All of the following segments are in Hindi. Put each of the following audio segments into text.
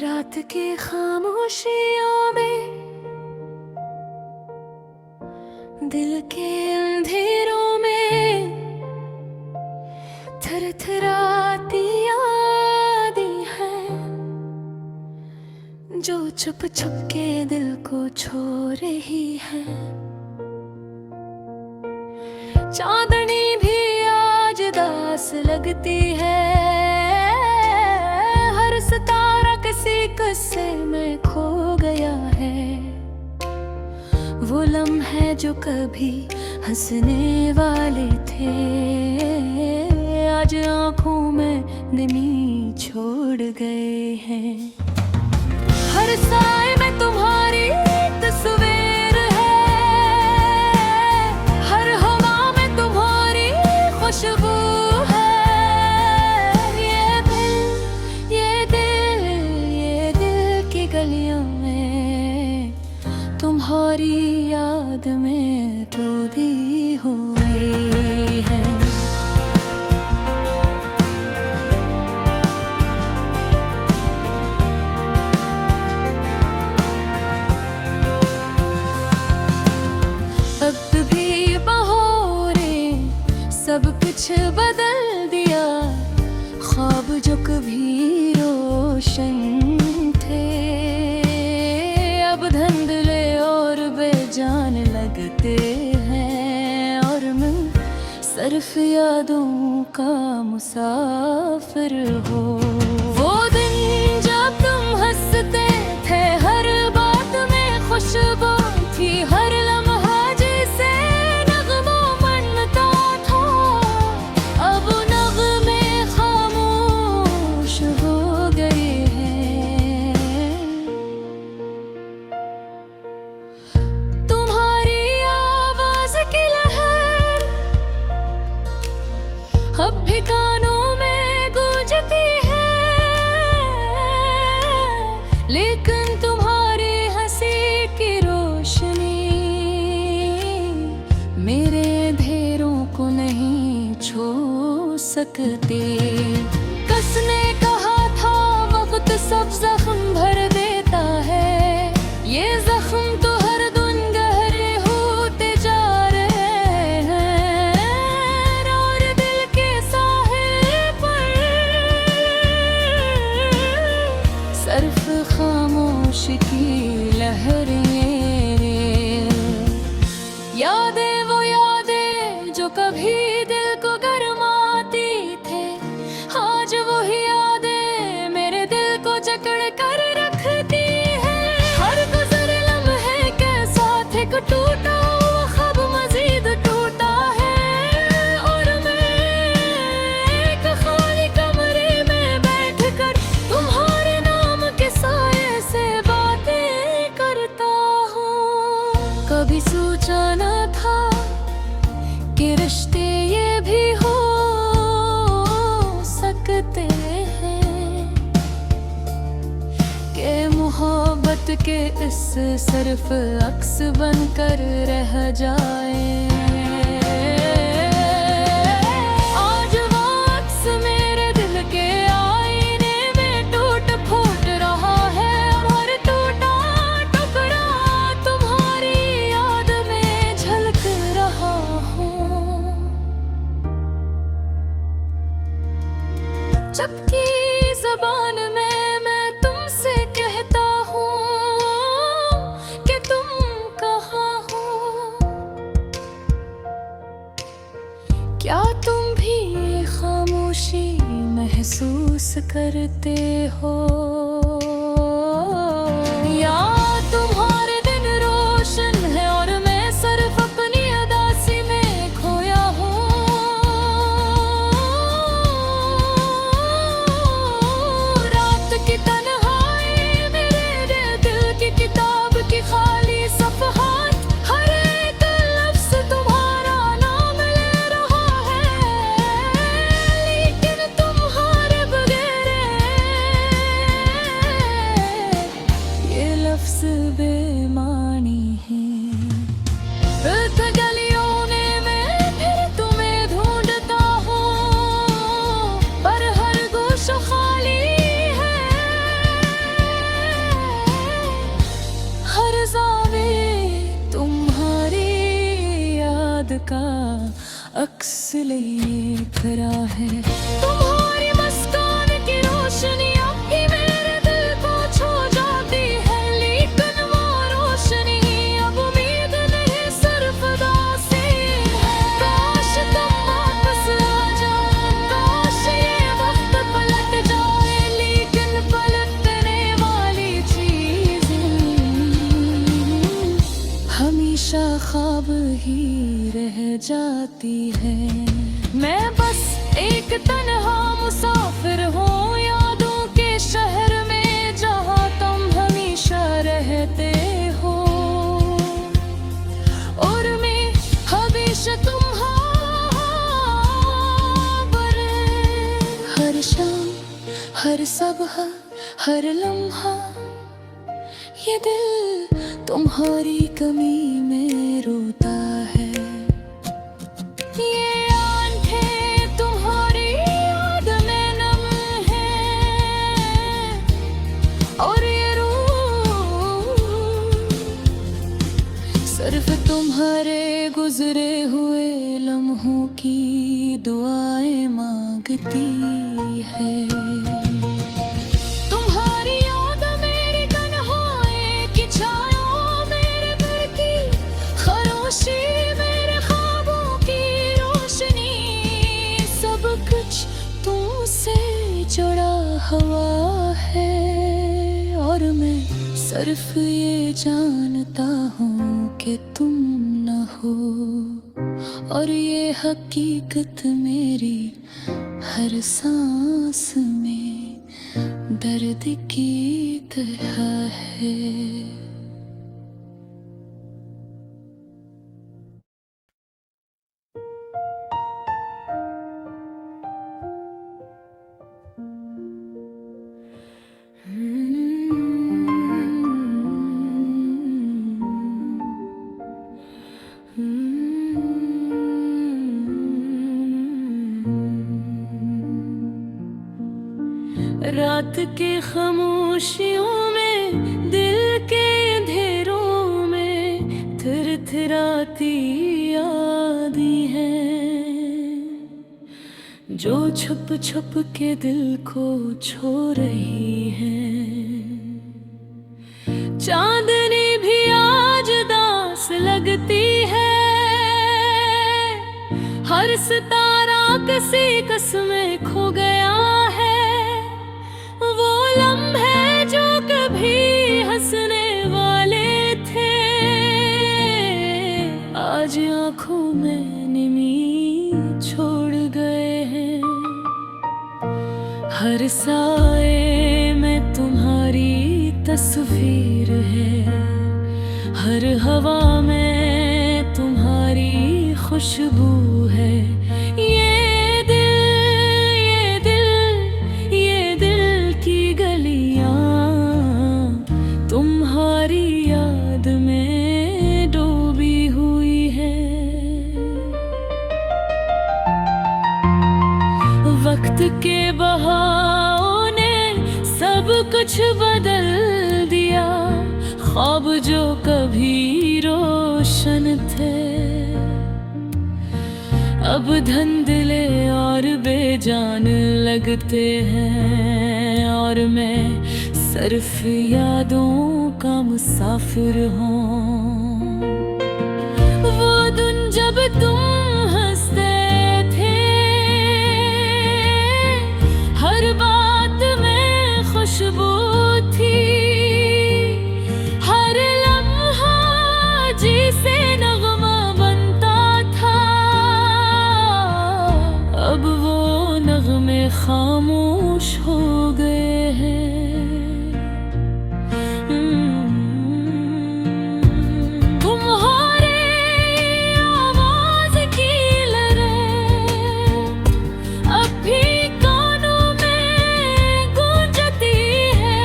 रात की खामोशियों में, दिल के अंधेरों में थरथराती यादें हैं जो छुप छुप के दिल को छू रही है। चांदनी भी आज दास लगती है, हर सितारा किसी किस्से में खो गया है। वो लम्हे जो कभी हंसने वाले थे, आज आंखों में नमी छोड़ गए हैं। हर साए में तुम्हारी तस्वीर है, हर हवा में तुम्हारी खुशबू है। ये दिल की गलियों में तुम्हारी याद में टूटी हुई है। अब भी बहोरें सब कुछ बदल दिया, ख्वाब जो कभी रोशन थे अब धुंधले और बेजान लगते हैं। और मैं सिर्फ यादों का मुसाफिर हो। वो दिन जब तुम हंसते थे, हर बात में खुशबू थी, हर लम्हा जैसे नगमों मनता था। अब नगमे खामोश हो गए हैं। तुम्हारी आवाज की लहर अब भी कानों में गूंजती है, लेकिन तुम्हारी हंसी की रोशनी मेरे अंधेरों को नहीं छू सकती। कसने कहा था वक्त सब जख्म भर देता है, ये जख्म तो हर दिन गहरे होते जा रहे हैं। और दिल के साहिल पर सिर्फ खामोश की लहरें। यादें वो यादें जो कभी दिल को गरमाती थे, आज वही यादें मेरे दिल को जकड़ कर रखती है। हर गुजरे लम्हे के साथ एक टूटा हुआ ख्वाब मजीद टूटा है। और मैं एक खाली कमरे में बैठकर तुम्हारे नाम के साए से बातें करता हूँ। कभी सोचा न था कि रिश्ते ये भी हो सकते हैं, कि मोहब्बत के इस सिर्फ अक्स बनकर रह जाए। आज वो अक्स मेरे दिल के आईने में टूट फूट रहा है। और टूटा टुकड़ा तुम्हारी याद में झलक रहा हूँ। चपकी ज़बान में मैं तुमसे कहता हूँ कि तुम कहाँ हो। क्या तुम भी ये खामोशी महसूस करते हो, या तुम्हारे दिन रोशन है और मैं सिर्फ अपनी उदासी में खोया हूँ। रात की तन्हाई मेरे दिल की किताब की खाली सफ़हात, हर एक लफ्ज़ तुम्हारा नाम ले रहा है। लेकिन तुम्हारे बगैर अक्स लेकर है। तुम्हारी मुस्कान की रोशनियां ही मेरे दिल को छू जाती है, लेकिन वो रोशनी अब उम्मीद नहीं सिर्फ उदासी है। काश तुम वापस आ जाओ, काश ये वक्त पलट जाए, लेकिन पलटने वाली चीज़ें हमेशा ख्वाब ही रह जाती है। मैं बस एक तन्हा मुसाफिर हूँ यादों के शहर में, जहाँ तुम हमेशा रहते हो, और मैं हमेशा तुम्हारा। हर शाम, हर सुबह, हर लम्हा ये दिल तुम्हारी कमी में रोता है। ये आंखें तुम्हारी याद में नम है, और ये रूह सिर्फ तुम्हारे गुजरे हुए लम्हों की दुआएं मांगती है। मेरे ख्वाबों की रोशनी, सब कुछ तुमसे जुड़ा हुआ है, और मैं सिर्फ ये जानता हूँ कि तुम न हो, और ये हकीकत मेरी हर सांस में दर्द की तरह है। रात के खामोशियों में, दिल के अंधेरों में थरथराती यादें हैं, जो छुप छुप के दिल को छू रही हैं। चांदनी भी आज दास लगती है, हर सितारा किसी कसमें खो गया है। वो लम्हे जो कभी हंसने वाले थे, आज आँखों में नमी छोड़ गए हैं। हर साए में तुम्हारी तस्वीर है, हर हवा में तुम्हारी खुशबू है। ये दिल की गलियां तुम्हारी याद में डूबी हुई है। वक्त के बहाव ने सब कुछ बदल दिया, ख्वाब जो कभी रोशन थे अब धुंधले और बेजान लगते हैं, और मैं सिर्फ यादों का मुसाफिर हूँ। वो दिन जब तुम हंसते थे, हर बात में खुशबू थी, हर लम्हा जिसे नगमा बनता था। अब वो नगमे खामोश हो गए हैं। तुम्हारे आवाज की लहरें अब भी कानों में गूंजती है,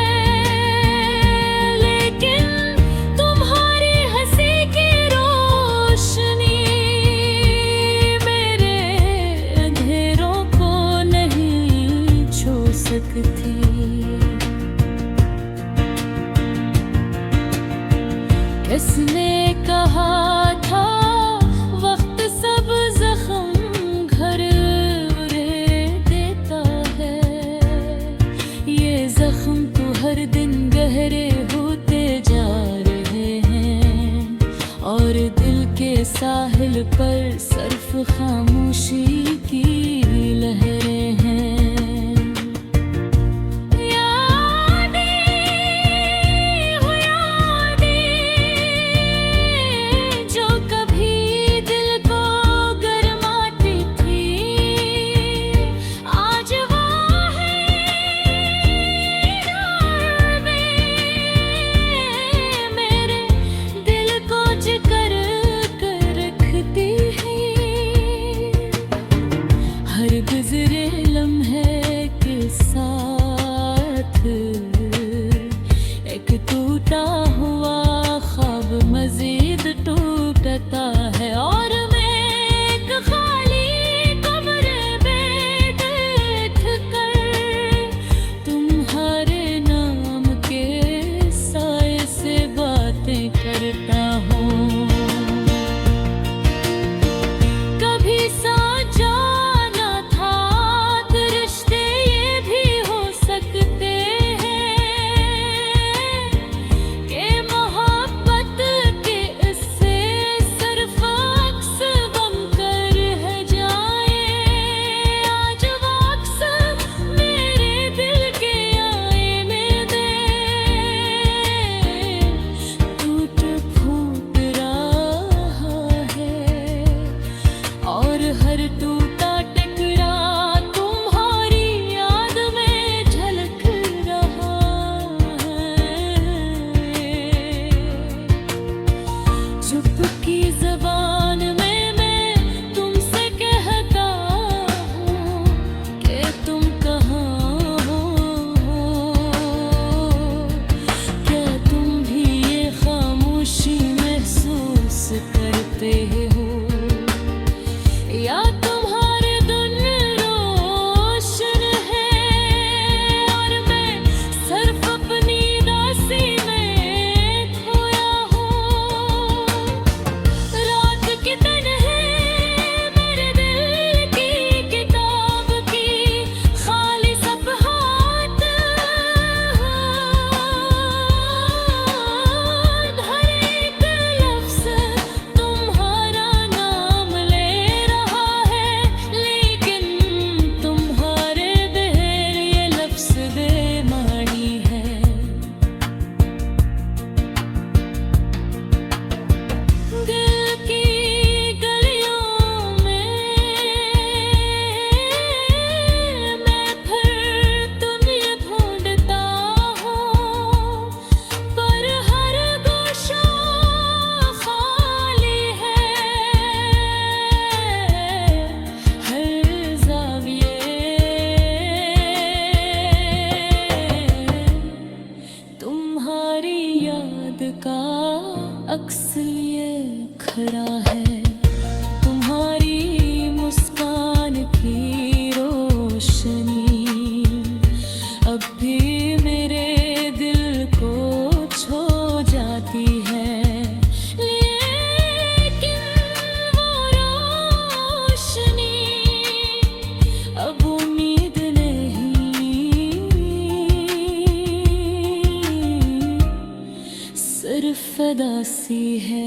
लेकिन तुम्हारी हंसी की रोशनी मेरे अंधेरों को नहीं छू सकती। खुशी की लहरें हैं। यादें हो यादें जो कभी दिल को गरमाती थी, आज वो है मेरे दिल को जकड़ कर रखती है। हर गुजरे लम्हे के साथ एक टूटा हुआ ख्वाब मजीद टूटता है, और मैं एक खाली कब्र में बैठ कर तुम्हारे नाम के साए से बातें करता हूँ। कभी सोचा न था कि रिश्ते ये भी हो सकते हैं, कि मोहब्बत के इससे सिर्फ अक्स बनकर है जाए। आज वो अक्स मेरे दिल के आईने में टूट फूट रहा है, और हर टूटा टुकड़ा तुम्हारी याद में झलक रहा है। चुपकी ज़बान में मैं तुमसे कहता हूँ कि तुम कहाँ हो। क्या तुम भी ये खामोशी महसूस करते हो, या तुम्हारे दिन रोशन है और मैं सिर्फ अपनी दासी में खोया हूँ। रात की तन्हे मेरे दिल की किताब की खाली सफ़हात, हर एक लफ्ज़ तुम्हारा नाम ले रहा है, लेकिन तुम्हारे बहर ये लफ्ज़ बेमानी है। दिल की गलियों में मैं फिर तुम्हें ढूंढता हूँ, पर हर गोशा खाली है। हर ज़ाविये तुम्हारी याद का अक्स लिए खड़ा है। तुम्हारी मुस्कान की रोशनी अब भी मेरे दिल को छू जाती है, लेकिन वो रोशनी अब उम्मीद नहीं, सिर्फ दासी है।